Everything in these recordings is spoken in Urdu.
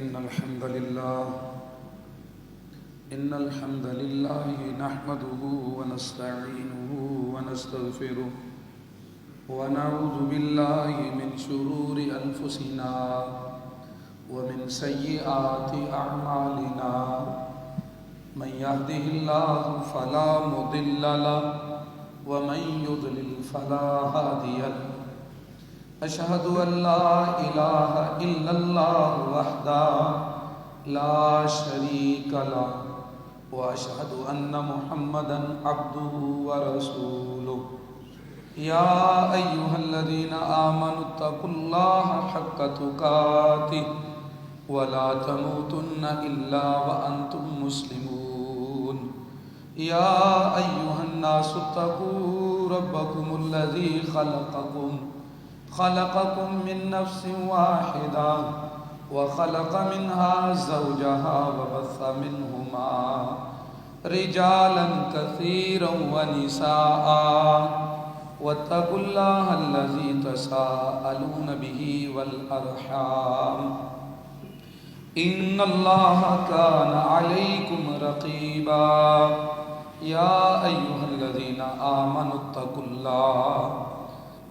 إن الحمد لله نحمده ونستعينه ونستغفره ونعوذ بالله من شرور أنفسنا ومن سيئات أعمالنا من يهده الله فلا مضل له ومن يضلل فلا هادي له أشهد أن لا إله إلا الله وحده لا شريك له وأشهد أن محمدا عبده ورسوله يا أيها الذين آمنوا اتقوا الله حق تقاته ولا تموتن إلا وأنتم مسلمون يا أيها الناس اتقوا ربكم الذي خلقكم من نفس واحدة وخلق منها زوجها وبث منهما رجالا كثيرا ونساء واتقوا الله الذي تساءلون به والأرحام إن الله كان عليكم رقيبا يا أيها الذين آمنوا اتقوا الله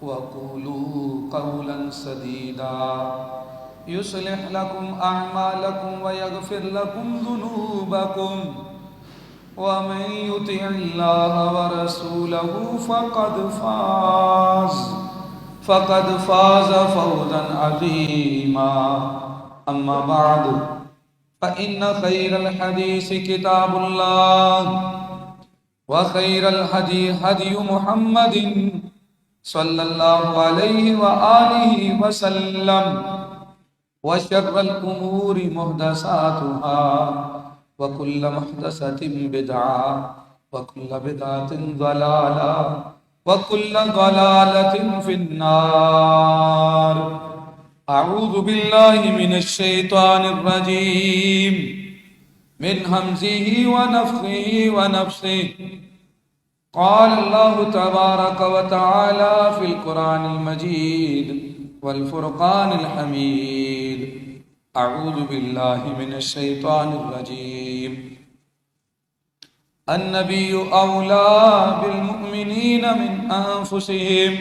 وقولوا قولا سديدا يصلح لكم أعمالكم ويغفر لكم ذنوبكم ومن يطع الله ورسوله فقد فاز فوزا عظيما أما بعد فإن خير الحديث كتاب الله وخير الهدي هدي محمد صلى الله عليه وآله وسلم وشر الأمور محدثاتها وكل محدثة بدعة وكل بدعة ضلالة وكل ضلالة في النار. أعوذ بالله من الشيطان الرجيم من همزه ونفخه ونفسه. قال الله تبارك وتعالى في القرآن المجيد والفرقان الحميد. أعوذ بالله من الشيطان الرجيم. النبي أولى بالمؤمنين من أنفسهم.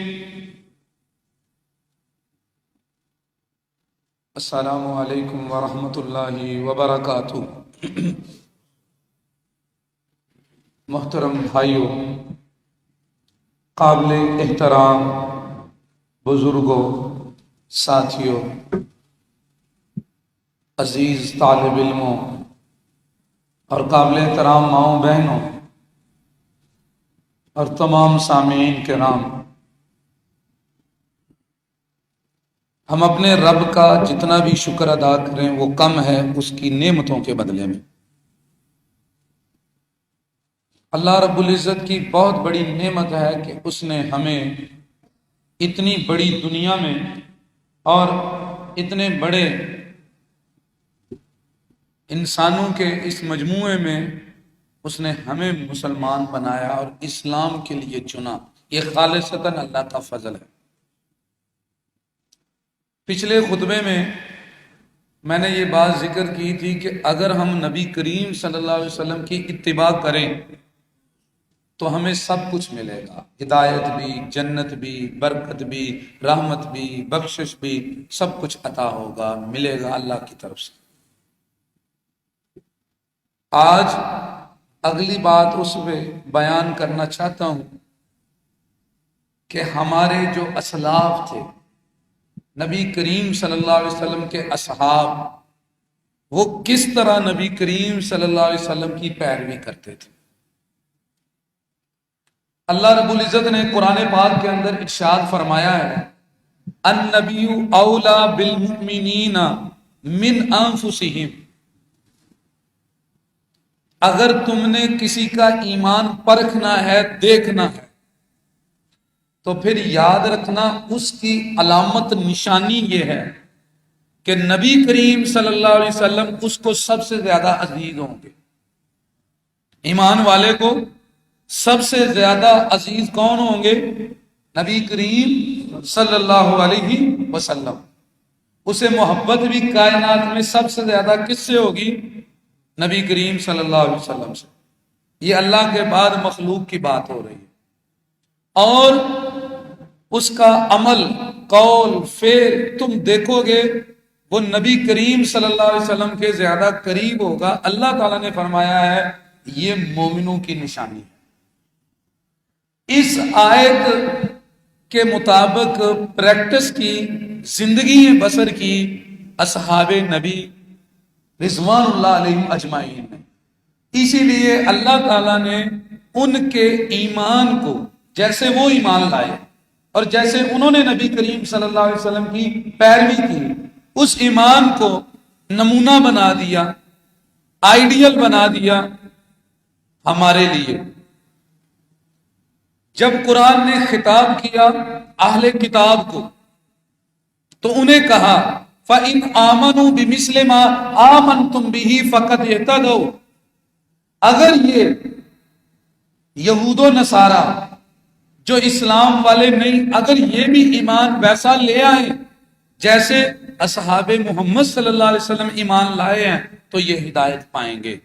السلام علیکم ورحمۃ اللہ وبرکاتہ. محترم بھائیوں، قابل احترام بزرگوں، ساتھیوں، عزیز طالب علموں اور قابل احترام ماؤں بہنوں اور تمام سامعین کرام، ہم اپنے رب کا جتنا بھی شکر ادا کریں وہ کم ہے اس کی نعمتوں کے بدلے میں. اللہ رب العزت کی بہت بڑی نعمت ہے کہ اس نے ہمیں اتنی بڑی دنیا میں اور اتنے بڑے انسانوں کے اس مجموعے میں اس نے ہمیں مسلمان بنایا اور اسلام کے لیے چنا. یہ خالصتاً اللہ کا فضل ہے. پچھلے خطبے میں نے یہ بات ذکر کی تھی کہ اگر ہم نبی کریم صلی اللہ علیہ وسلم کی اتباع کریں تو ہمیں سب کچھ ملے گا. ہدایت بھی، جنت بھی، برکت بھی، رحمت بھی، بخشش بھی، سب کچھ عطا ہوگا، ملے گا اللہ کی طرف سے. آج اگلی بات اس پہ بیان کرنا چاہتا ہوں کہ ہمارے جو اسلاف تھے، نبی کریم صلی اللہ علیہ وسلم کے اصحاب، وہ کس طرح نبی کریم صلی اللہ علیہ وسلم کی پیروی کرتے تھے. اللہ رب العزت نے قرآن پاک کے اندر ارشاد فرمایا ہے، النبی اولا بالمؤمنین من انفسہم. اگر تم نے کسی کا ایمان پرکھنا ہے، دیکھنا ہے، تو پھر یاد رکھنا اس کی علامت نشانی یہ ہے کہ نبی کریم صلی اللہ علیہ وسلم اس کو سب سے زیادہ عزیز ہوں گے. ایمان والے کو سب سے زیادہ عزیز کون ہوں گے؟ نبی کریم صلی اللہ علیہ وسلم. اسے محبت بھی کائنات میں سب سے زیادہ کس سے ہوگی؟ نبی کریم صلی اللہ علیہ وسلم سے. یہ اللہ کے بعد مخلوق کی بات ہو رہی ہے. اور اس کا عمل، قول، فعل تم دیکھو گے وہ نبی کریم صلی اللہ علیہ وسلم کے زیادہ قریب ہوگا. اللہ تعالیٰ نے فرمایا ہے یہ مومنوں کی نشانی ہے. اس آیت کے مطابق پریکٹس کی، زندگی بسر کی اصحاب نبی رضوان اللہ علیہم اجمعین نے. اسی لیے اللہ تعالیٰ نے ان کے ایمان کو، جیسے وہ ایمان لائے اور جیسے انہوں نے نبی کریم صلی اللہ علیہ وسلم کی پیروی کی، اس ایمان کو نمونہ بنا دیا، آئیڈیل بنا دیا ہمارے لیے. جب قرآن نے خطاب کیا اہل کتاب کو تو انہیں کہا فَإِنْ آمَنُوا بِمِثْلِ مَا آمَنْتُمْ بِهِ فَقَدْ اهْتَدَوْا. اگر یہ یہود و نصارہ جو اسلام والے نہیں، اگر یہ بھی ایمان ویسا لے آئیں جیسے اصحاب محمد صلی اللہ علیہ وسلم ایمان لائے ہیں تو یہ ہدایت پائیں گے.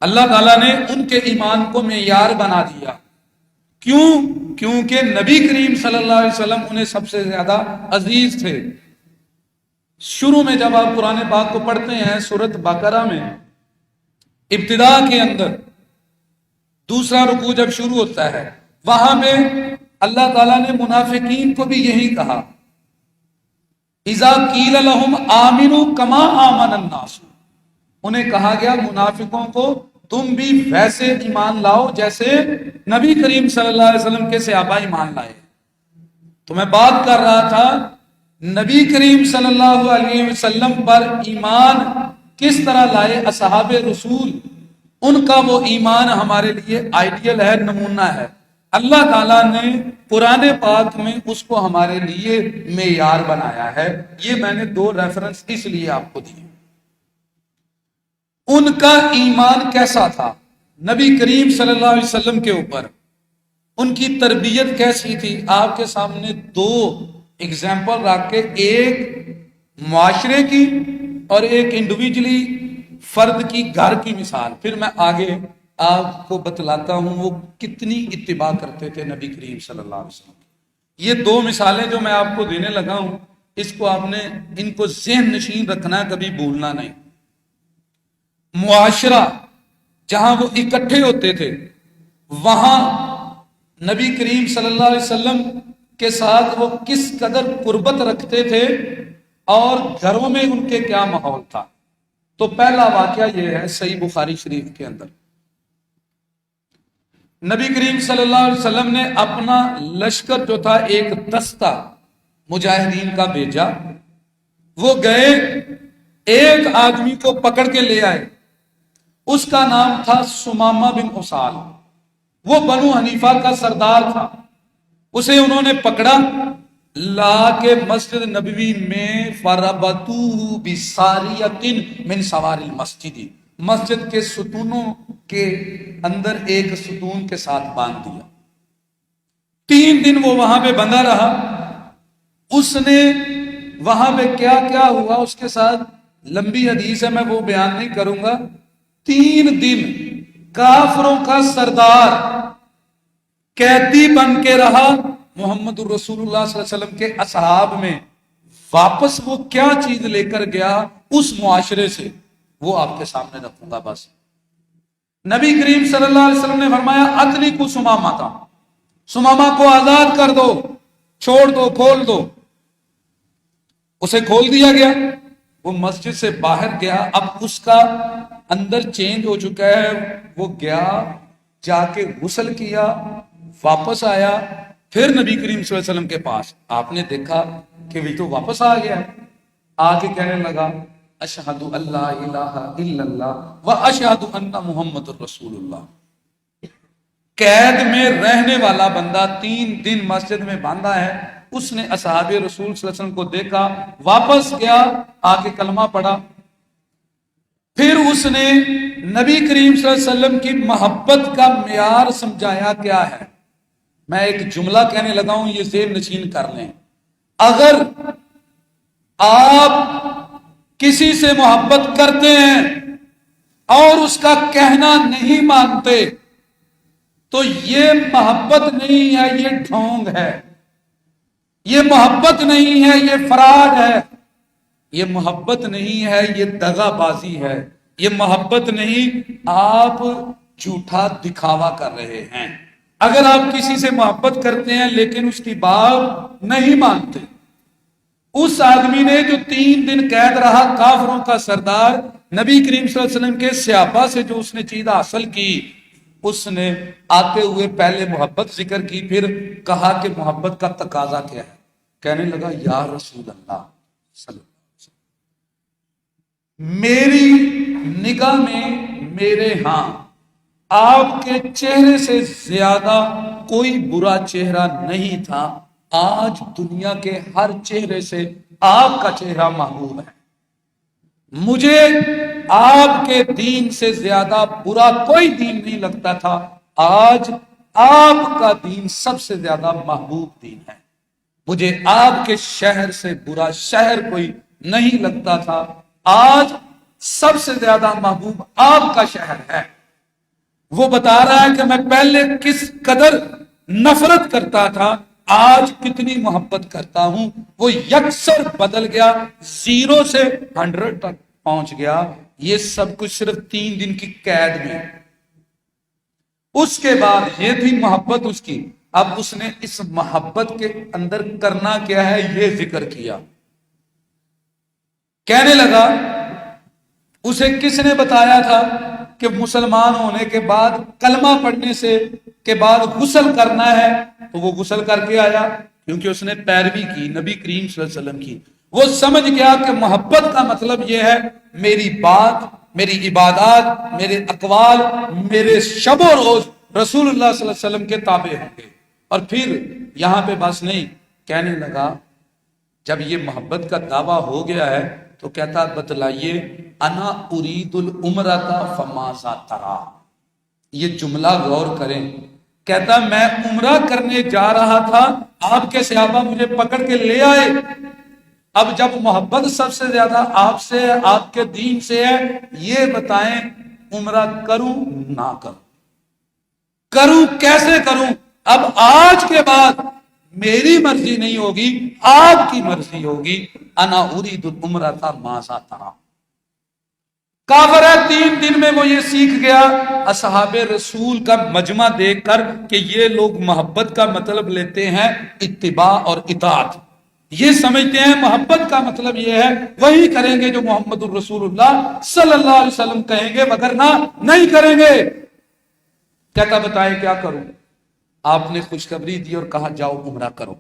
اللہ تعالیٰ نے ان کے ایمان کو معیار بنا دیا. کیوں؟ کیونکہ نبی کریم صلی اللہ علیہ وسلم انہیں سب سے زیادہ عزیز تھے. شروع میں جب آپ قرآن پاک کو پڑھتے ہیں سورۃ بقرہ میں ابتدا کے اندر دوسرا رکوع جب شروع ہوتا ہے، وہاں میں اللہ تعالیٰ نے منافقین کو بھی یہی کہا اذا قیل لہم آمنوا کما آمن الناس. انہیں کہا گیا منافقوں کو تم بھی ویسے ایمان لاؤ جیسے نبی کریم صلی اللہ علیہ وسلم کے صحابہ ایمان لائے. تو میں بات کر رہا تھا نبی کریم صلی اللہ علیہ وسلم پر ایمان کس طرح لائے اصحاب رسول. ان کا وہ ایمان ہمارے لیے آئیڈیل ہے، نمونہ ہے. اللہ تعالیٰ نے قرآن پاک میں اس کو ہمارے لیے معیار بنایا ہے. یہ میں نے 2 ریفرنس اس لیے آپ کو دیے. ان کا ایمان کیسا تھا نبی کریم صلی اللہ علیہ وسلم کے اوپر، ان کی تربیت کیسی تھی. آپ کے سامنے 2 ایگزامپل رکھ کے، ایک معاشرے کی اور ایک انڈیویجلی فرد کی گھر کی مثال، پھر میں آگے آپ کو بتلاتا ہوں وہ کتنی اتباع کرتے تھے نبی کریم صلی اللہ علیہ وسلم. یہ 2 مثالیں جو میں آپ کو دینے لگا ہوں، اس کو آپ نے ان کو ذہن نشین رکھنا، کبھی بھولنا نہیں. معاشرہ جہاں وہ اکٹھے ہوتے تھے، وہاں نبی کریم صلی اللہ علیہ وسلم کے ساتھ وہ کس قدر قربت رکھتے تھے اور گھروں میں ان کے کیا ماحول تھا. تو پہلا واقعہ یہ ہے صحیح بخاری شریف کے اندر، نبی کریم صلی اللہ علیہ وسلم نے اپنا لشکر جو تھا ایک دستہ مجاہدین کا بھیجا. وہ گئے، ایک آدمی کو پکڑ کے لے آئے، اس کا نام تھا سمامہ بن اسال. وہ بنو حنیفہ کا سردار تھا. اسے انہوں نے پکڑا، لا کے مسجد نبوی میں فربطوہ بساریۃ من سوار المسجد، مسجد کے ستونوں کے اندر ایک ستون کے ساتھ باندھ دیا. 3 دن وہ وہاں پہ بندہ رہا. اس نے وہاں پہ کیا کیا ہوا اس کے ساتھ لمبی حدیث ہے، میں وہ بیان نہیں کروں گا. 3 دن کافروں کا سردار قیدی بن کے رہا محمد الرسول اللہ صلی اللہ علیہ وسلم کے اصحاب میں. واپس وہ کیا چیز لے کر گیا اس معاشرے سے، وہ آپ کے سامنے رکھوں گا. بس نبی کریم صلی اللہ علیہ وسلم نے فرمایا اطلقوا سمامہ تھا، سمامہ کو آزاد کر دو، چھوڑ دو، کھول دو. اسے کھول دیا گیا. وہ مسجد سے باہر گیا. اب اس کا اندر چینج ہو چکا ہے. وہ گیا، جا کے غسل کیا، واپس آیا، پھر نبی کریم صلی اللہ علیہ وسلم کے پاس. آپ نے دیکھا کہ وہ تو واپس آ گیا. آ کے کہنے لگا اشہد اللہ الہ الا اللہ و اشہد ان محمد الرسول اللہ. قید میں رہنے والا بندہ 3 دن مسجد میں باندھا ہے. اس نے اصحاب رسول صلی اللہ علیہ وسلم کو دیکھا، واپس گیا، آ کے کلمہ پڑھا. پھر اس نے نبی کریم صلی اللہ علیہ وسلم کی محبت کا معیار سمجھایا کیا ہے. میں ایک جملہ کہنے لگا ہوں، یہ ذہن نشین کر لیں. اگر آپ کسی سے محبت کرتے ہیں اور اس کا کہنا نہیں مانتے تو یہ محبت نہیں ہے، یہ ڈھونگ ہے، یہ محبت نہیں ہے، یہ فراڈ ہے، یہ محبت نہیں ہے، یہ دغا بازی ہے، یہ محبت نہیں، آپ جھوٹا دکھاوا کر رہے ہیں۔ اگر آپ کسی سے محبت کرتے ہیں لیکن اس کی بات نہیں مانتے، اس آدمی نے جو 3 دن قید رہا، کافروں کا سردار، نبی کریم صلی اللہ علیہ وسلم کے صحابہ سے جو اس نے چیز حاصل کی، اس نے آتے ہوئے پہلے محبت ذکر کی، پھر کہا کہ محبت کا تقاضا کیا ہے؟ کہنے لگا یا رسول اللہ صلی اللہ علیہ وسلم، میری نگاہ میں میرے ہاں آپ کے چہرے سے زیادہ کوئی برا چہرہ نہیں تھا، آج دنیا کے ہر چہرے سے آپ کا چہرہ محبوب ہے، مجھے آپ کے دین سے زیادہ برا کوئی دین نہیں لگتا تھا، آج آپ کا دین سب سے زیادہ محبوب دین ہے، مجھے آپ کے شہر سے برا شہر کوئی نہیں لگتا تھا، آج سب سے زیادہ محبوب آپ کا شہر ہے۔ وہ بتا رہا ہے کہ میں پہلے کس قدر نفرت کرتا تھا، آج کتنی محبت کرتا ہوں، وہ یکسر بدل گیا، 0 سے 100 تک پہنچ گیا۔ یہ سب کچھ صرف 3 دن کی قید میں۔ اس کے بعد یہ تھی محبت اس کی، اب اس نے اس محبت کے اندر کرنا کیا ہے یہ ذکر کیا۔ کہنے لگا، اسے کس نے بتایا تھا کہ مسلمان ہونے کے بعد کلمہ پڑھنے سے کے بعد غسل کرنا ہے، تو وہ غسل کر کے آیا، کیونکہ اس نے پیروی کی نبی کریم صلی اللہ علیہ وسلم کی۔ وہ سمجھ گیا کہ محبت کا مطلب یہ ہے میری بات، میری عبادات، میرے اقوال، میرے شب و روز رسول اللہ صلی اللہ علیہ وسلم کے تابع ہوں گے۔ اور پھر یہاں پہ بس نہیں، کہنے لگا جب یہ محبت کا دعویٰ ہو گیا ہے تو کہتا بتلائیے، انا ارید العمرۃ فماذا ترى، یہ جملہ غور کریں، کہتا میں عمرہ کرنے جا رہا تھا، آپ کے صحابہ مجھے پکڑ کے لے آئے، اب جب محبت سب سے زیادہ آپ سے، آپ کے دین سے ہے، یہ بتائیں عمرہ کروں نہ کروں، کروں کیسے کروں؟ اب آج کے بعد میری مرضی نہیں ہوگی، آپ کی مرضی ہوگی، انا ارید العمرۃ ماذا ترى۔ کافر ہے، 3 دن میں وہ یہ سیکھ گیا، اصحاب رسول کا مجمع دیکھ کر کہ یہ لوگ محبت کا مطلب لیتے ہیں اتباع اور اطاعت، یہ سمجھتے ہیں محبت کا مطلب یہ ہے وہی کریں گے جو محمد الرسول اللہ صلی اللہ علیہ وسلم کہیں گے، وگرنہ نہیں کریں گے۔ کہتا بتائیں کیا کروں؟ آپ نے خوشخبری دی اور کہا جاؤ عمرہ کرو۔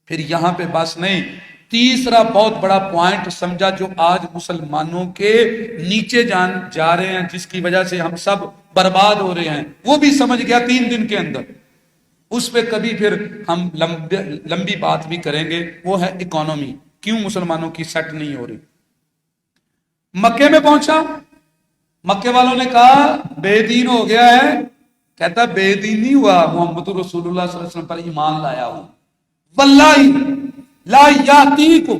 پھر یہاں پہ بس نہیں، تیسرا بہت بڑا پوائنٹ سمجھا جو آج مسلمانوں کے نیچے جا رہے ہیں، جس کی وجہ سے ہم سب برباد ہو رہے ہیں، وہ بھی سمجھ گیا 3 دن کے اندر۔ اس پہ کبھی پھر ہم لمبی بات بھی کریں گے، وہ ہے اکانومی، کیوں مسلمانوں کی سیٹ نہیں ہو رہی۔ مکے میں پہنچا، مکے والوں نے کہا بے دین ہو گیا ہے، کہتا بے دین نہیں ہوا، محمد رسول اللہ صلی اللہ علیہ وسلم پر ایمان لایا ہوں، واللہ لا یاتیکم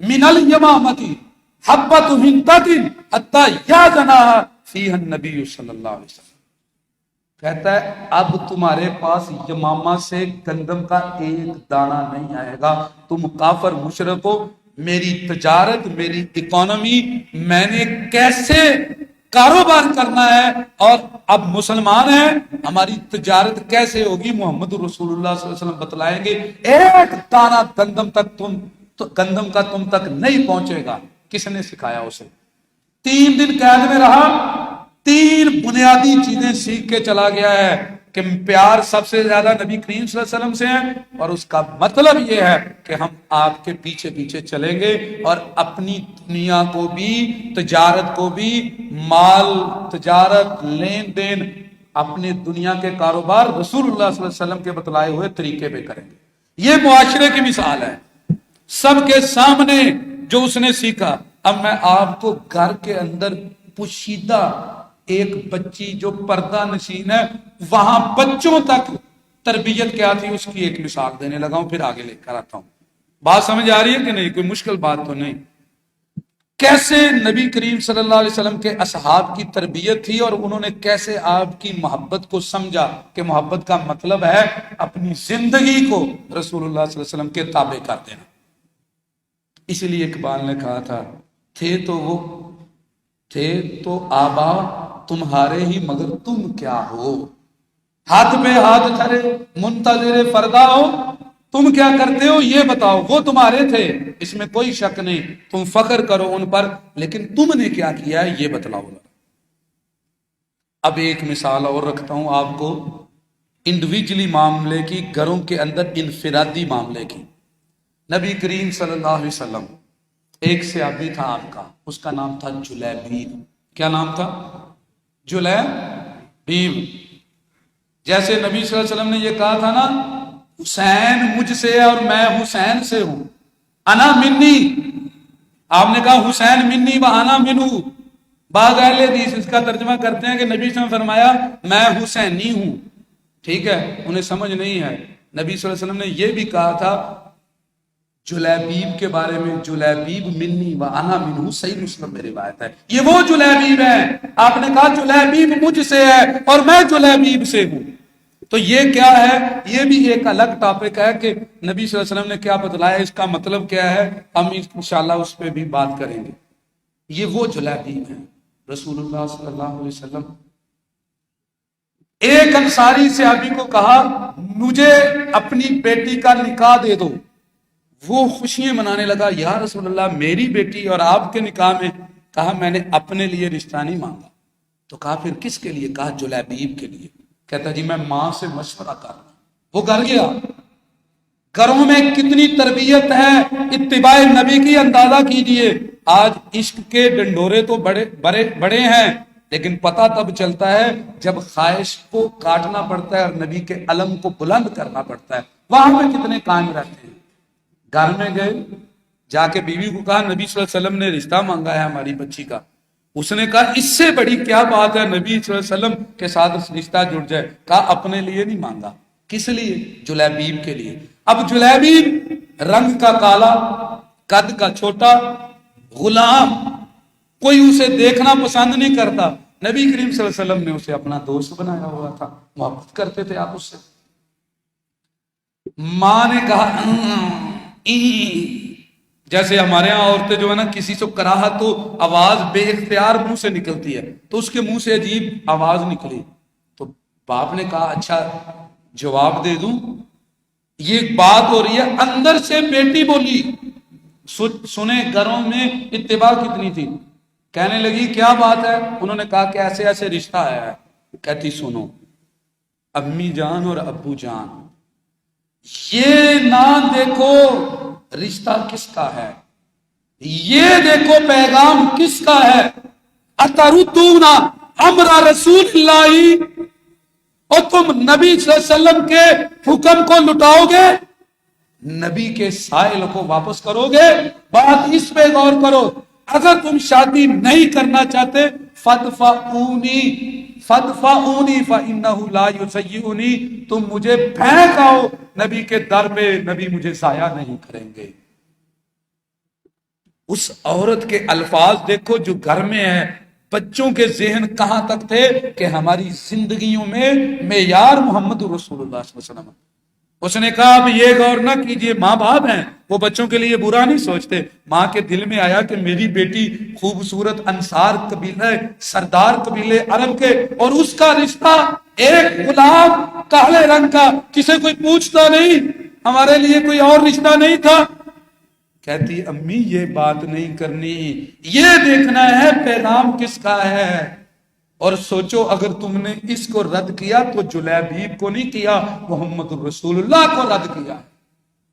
من الیمامۃ حبۃ حنطۃ حتی یاذنها فیہا النبی صلی اللہ علیہ وسلم۔ کہتا ہے اب تمہارے پاس یمامہ سے گندم کا ایک دانہ نہیں آئے گا، تم کافر مشرک ہو، میری تجارت، میری اکانومی، میں نے کیسے کاروبار کرنا ہے، اور اب مسلمان ہیں، ہماری تجارت کیسے ہوگی، محمد رسول اللہ صلی اللہ علیہ وسلم بتلائیں گے، ایک دانہ گندم کا تم تک نہیں پہنچے گا۔ کس نے سکھایا اسے؟ 3 دن قید میں رہا، 3 بنیادی چیزیں سیکھ کے چلا گیا ہے کہ پیار سب سے زیادہ نبی کریم صلی اللہ علیہ وسلم سے ہے، اور اس کا مطلب یہ ہے کہ ہم آپ کے پیچھے پیچھے چلیں گے، اور اپنی دنیا کو بھی، تجارت کو بھی، مال، تجارت، لین دین، اپنے دنیا کے کاروبار رسول اللہ صلی اللہ علیہ وسلم کے بتلائے ہوئے طریقے پہ کریں گے۔ یہ معاشرے کی مثال ہے سب کے سامنے جو اس نے سیکھا۔ اب میں آپ کو گھر کے اندر پوشیدہ ایک بچی جو پردہ نشین ہے، وہاں بچوں تک تربیت کیا تھی اس کی ایک مثال دینے لگا ہوں، پھر آگے لے کر آتا ہوں۔ بات سمجھ آ رہی ہے کہ نہیں؟ کوئی مشکل بات تو نہیں. کیسے نبی کریم صلی اللہ علیہ وسلم کے اصحاب کی تربیت تھی اور انہوں نے کیسے آپ کی محبت کو سمجھا کہ محبت کا مطلب ہے اپنی زندگی کو رسول اللہ صلی اللہ علیہ وسلم کے تابع کر دینا. اسی لیے اقبال نے کہا تھا تھے تو آبا تمہارے ہی مگر تم کیا ہو، ہاتھ پہ ہاتھ دھرے منتظر فردا ہو، تم کیا کرتے ہو یہ بتاؤ. وہ تمہارے تھے اس میں کوئی شک نہیں، تم فخر کرو ان پر، لیکن تم نے کیا کیا ہے یہ بتلاؤ. اب ایک مثال اور رکھتا ہوں آپ کو انڈیویجلی معاملے کی، گھروں کے اندر انفرادی معاملے کی. نبی کریم صلی اللہ علیہ وسلم، ایک صحابی تھا آپ کا، اس کا نام تھا جلیبیب. کیا نام تھا؟ جلیبیب. جیسے نبی صلی اللہ علیہ وسلم نے یہ کہا تھا نا حسین مجھ سے ہے اور میں حسین سے ہوں، انا منی. آپ نے کہا حسین منی و انا منہ. بعض اہل حدیث اس کا ترجمہ کرتے ہیں کہ نبی صلی اللہ علیہ وسلم نے فرمایا میں حسینی ہوں. ٹھیک ہے، انہیں سمجھ نہیں ہے. نبی صلی اللہ علیہ وسلم نے یہ بھی کہا تھا جلیبیب کے بارے میں، جلیبیب منی و انا منہ. صحیح مسلم میں روایت ہے. یہ وہ جلیبیب ہے، آپ نے کہا جلیبیب مجھ سے ہے اور میں جلیبیب سے ہوں. تو یہ کیا ہے؟ یہ بھی ایک الگ ٹاپک ہے کہ نبی صلی اللہ علیہ وسلم نے کیا بتلایا، اس کا مطلب کیا ہے، ہم انشاءاللہ اس پہ بھی بات کریں گے. یہ وہ جلیبیب ہیں رسول اللہ صلی اللہ علیہ وسلم. ایک انصاری صحابی کو کہا مجھے اپنی بیٹی کا نکاح دے دو. وہ خوشیاں منانے لگا، یا رسول اللہ میری بیٹی اور آپ کے نکاح میں. کہا میں نے اپنے لیے رشتہ نہیں مانگا. تو کہا پھر کس کے لیے؟ کہا جلیبیب کے لیے. کہتا جی میں ماں سے مشورہ کر رہا ہوں. وہ گھر گیا. گھروں میں کتنی تربیت ہے اتباع نبی کی، اندازہ کیجئے. آج عشق کے ڈنڈورے تو بڑے ہیں، لیکن پتہ تب چلتا ہے جب خواہش کو کاٹنا پڑتا ہے اور نبی کے علم کو بلند کرنا پڑتا ہے. وہاں پہ کتنے قائم رہتے ہیں. گھر میں گئے، جا کے بیوی کو کہا نبی صلی اللہ علیہ وسلم نے رشتہ مانگا ہے ہماری بچی کا. اس نے کہا اس سے بڑی کیا بات ہے نبی صلی اللہ علیہ وسلم کے ساتھ رشتہ جڑ جائے. کہا اپنے لیے نہیں مانگا. کس لیے؟ جلیبیب کے لیے. اب جلیبیب رنگ کا کالا، قد کا چھوٹا، غلام، کوئی اسے دیکھنا پسند نہیں کرتا. نبی کریم صلی اللہ علیہ وسلم نے اسے اپنا دوست بنایا ہوا تھا، محبت کرتے تھے آپ اس سے. ماں نے کہا جیسے ہمارے ہاں عورتیں جو ہے نا کسی سے کراہت تو آواز بے اختیار منہ سے نکلتی ہے، تو اس کے منہ سے عجیب آواز نکلی. تو باپ نے کہا اچھا جواب دے دوں. یہ بات ہو رہی ہے، اندر سے بیٹی بولی. سنے گھروں میں اتباع کتنی تھی. کہنے لگی کیا بات ہے؟ انہوں نے کہا کہ ایسے ایسے رشتہ آیا ہے. کہتی سنو امی جان اور ابو جان، یہ نہ دیکھو رشتہ کس کا ہے، یہ دیکھو پیغام کس کا ہے. اتردون امر رسول اللہ، اور تم نبی صلی اللہ علیہ وسلم کے حکم کو لٹاؤ گے، نبی کے سائل کو واپس کرو گے. بات اس پہ غور کرو. اگر تم شادی نہیں کرنا چاہتے فدفعونی فإنہ لا یسیئنی، تم مجھے پھینک آؤ نبی کے در پہ، نبی مجھے ضائع نہیں کریں گے. اس عورت کے الفاظ دیکھو جو گھر میں ہے. بچوں کے ذہن کہاں تک تھے کہ ہماری زندگیوں میں معیار محمد رسول اللہ صلی اللہ علیہ وسلم. اس نے کہا اب یہ غور نہ کیجئے، ماں باپ ہیں وہ بچوں کے لیے برا نہیں سوچتے. ماں کے دل میں آیا کہ میری بیٹی خوبصورت انصار قبیلہ، سردار قبیلے عرب کے، اور اس کا رشتہ ایک غلام کالے رنگ کا، جسے کوئی پوچھتا نہیں، ہمارے لیے کوئی اور رشتہ نہیں تھا. کہتی امی یہ بات نہیں کرنی، یہ دیکھنا ہے پیغام کس کا ہے. اور سوچو اگر تم نے اس کو رد کیا تو جلیبیب کو نہیں کیا، محمد رسول اللہ کو رد کیا.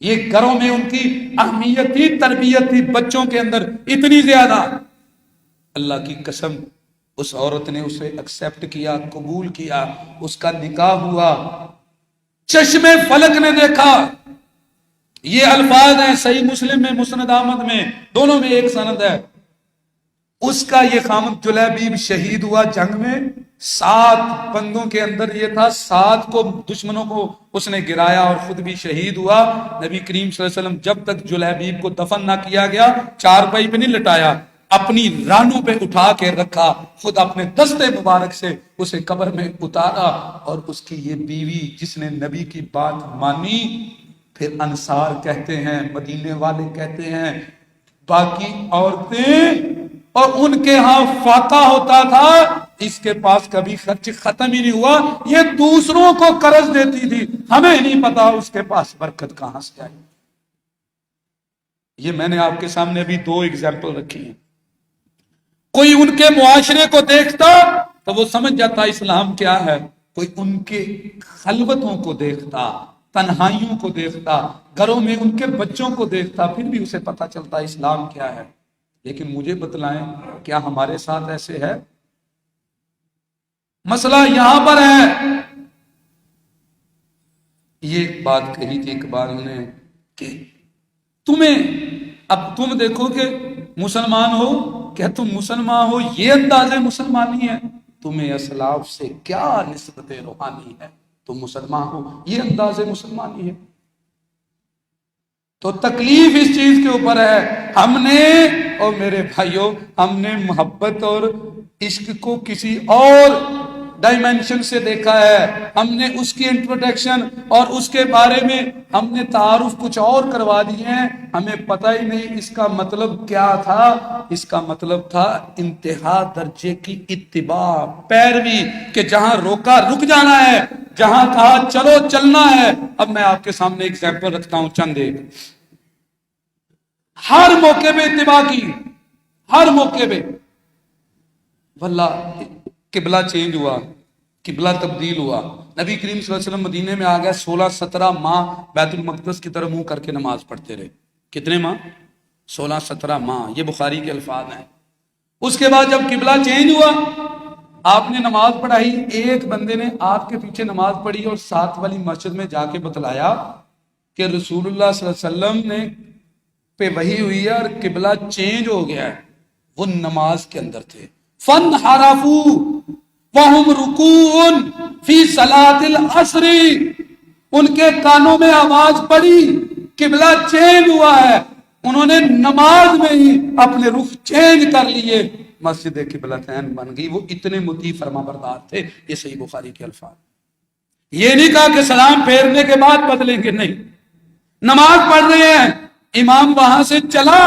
یہ گھروں میں ان کی اہمیت تھی، تربیت تھی بچوں کے اندر اتنی زیادہ. اللہ کی قسم اس عورت نے اسے ایکسپٹ کیا، قبول کیا، اس کا نکاح ہوا. چشم فلک نے دیکھا. یہ الفاظ ہیں صحیح مسلم میں، مسند احمد میں، دونوں میں ایک سند ہے. اس کا یہ خامد جلیبیب شہید ہوا جنگ میں، 7 بندوں کے اندر یہ تھا، 7 کو دشمنوں کو اس نے گرایا اور خود بھی شہید ہوا۔ نبی کریم صلی اللہ علیہ وسلم جب تک جلیبیب کو دفن نہ کیا گیا، چارپائی پہ نہیں لٹایا، اپنی رانوں پہ اٹھا کے رکھا، خود اپنے دستے مبارک سے اسے قبر میں اتارا، اور اس کی یہ بیوی جس نے نبی کی بات مانی، پھر انصار کہتے ہیں، مدینے والے کہتے ہیں، باقی عورتیں، اور ان کے ہاں فاقہ ہوتا تھا، اس کے پاس کبھی خرچ ختم ہی نہیں ہوا، یہ دوسروں کو قرض دیتی تھی، ہمیں نہیں پتا اس کے پاس برکت کہاں سے آئی۔ یہ میں نے آپ کے سامنے ابھی 2 ایگزامپل رکھی ہیں۔ کوئی ان کے معاشرے کو دیکھتا تو وہ سمجھ جاتا اسلام کیا ہے، کوئی ان کے خلوتوں کو دیکھتا، تنہائیوں کو دیکھتا، گھروں میں ان کے بچوں کو دیکھتا، پھر بھی اسے پتا چلتا اسلام کیا ہے۔ لیکن مجھے بتلائیں، کیا ہمارے ساتھ ایسے ہے؟ مسئلہ یہاں پر ہے۔ یہ ایک بات کہی تھی اقبال نے کہ اب تم دیکھو کہ مسلمان ہو، کیا تم مسلمان ہو یہ انداز مسلمانی ہے؟ تمہیں اسلاف سے کیا نسبت روحانی ہے؟ تم مسلمان ہو یہ انداز مسلمانی ہے؟ تو تکلیف اس چیز کے اوپر ہے، ہم نے، اور میرے بھائیوں، ہم نے محبت اور عشق کو کسی اور ڈائمینشن سے دیکھا ہے، ہم نے اس کی انٹروڈکشن اور اس کے بارے میں ہم نے تعارف کچھ اور کروا دیے ہیں، ہمیں پتہ ہی نہیں اس کا مطلب کیا تھا۔ اس کا مطلب تھا انتہا درجے کی اتباع، پیروی، کہ جہاں روکا رک جانا ہے، جہاں کہا چلو چلنا ہے۔ اب میں آپ کے سامنے ایگزامپل رکھتا ہوں چند ایک۔ ہر موقع پہ اتباع کی، ہر موقع پہ، واللہ قبلہ چینج ہوا، قبلہ تبدیل ہوا، نبی کریم صلی اللہ علیہ وسلم مدینے میں آ گئے، 16-17 ماہ بیت المقدس کی طرف منہ کر کے نماز پڑھتے رہے۔ کتنے ماہ؟ 16-17 ماہ، یہ بخاری کے الفاظ ہیں۔ اس کے بعد جب قبلہ چینج ہوا، آپ نے نماز پڑھائی، ایک بندے نے آپ کے پیچھے نماز پڑھی اور ساتھ والی مسجد میں جا کے بتلایا کہ رسول اللہ صلی اللہ علیہ وسلم نے پہ وحی ہوئی ہے اور قبلہ چینج ہو گیا ہے۔ وہ نماز کے اندر تھے، فَانْحَرَفُوا وَهُمْ رُكُوعٌ فِي صَلَاةِ الْعَصْرِ، ان کے کانوں میں آواز پڑی قبلہ چینج ہوا ہے، انہوں نے نماز میں ہی اپنے رخ چینج کر لیے، مسجد قبلتین بن گئی۔ وہ اتنے مطیع فرما بردار تھے۔ یہ صحیح بخاری کے الفاظ۔ یہ نہیں کہا کہ سلام پھیرنے کے بعد بدلیں گے، نہیں، نماز پڑھ رہے ہیں، امام وہاں سے چلا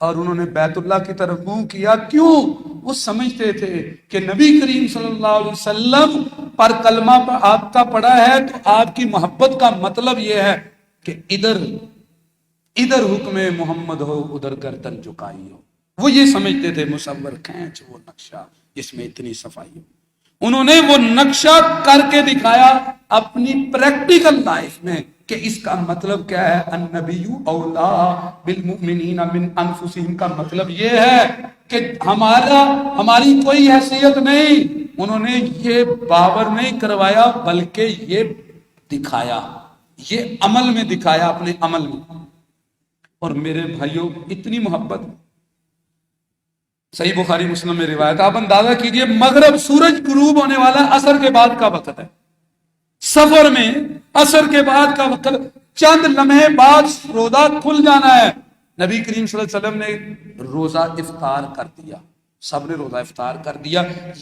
اور انہوں نے بیت اللہ کی طرف منہ کیا۔ کیوں؟ وہ سمجھتے تھے کہ نبی کریم صلی اللہ علیہ وسلم پر کلمہ پر آپ کا پڑا ہے تو آپ کی محبت کا مطلب یہ ہے کہ ادھر حکم محمد ہو، ادھر گردن جھکائی ہو۔ وہ یہ سمجھتے تھے مصور کھینچ وہ نقشہ جس میں اتنی صفائی ہو۔ انہوں نے وہ نقشہ کر کے دکھایا اپنی پریکٹیکل لائف میں کہ اس کا مطلب کیا ہے۔ النبی اولا بالمؤمنین من انفسہم کا مطلب یہ ہے کہ ہماری کوئی حیثیت نہیں۔ انہوں نے یہ باور نہیں کروایا بلکہ یہ دکھایا، یہ عمل میں دکھایا، اپنے عمل میں۔ اور میرے بھائیوں، اتنی محبت، صحیح بخاری مسلم میں روایت، آپ اندازہ کیجئے مغرب سورج غروب ہونے والا عصر کے بعد کا وقت ہے، سفر میں عصر کے بعد کا وقت، چند لمحے بعد روزہ کھل جانا ہے۔ نبی کریم صلی اللہ علیہ وسلم نے روزہ افطار کر دیا، سب نے روزہ افطار کر دیا۔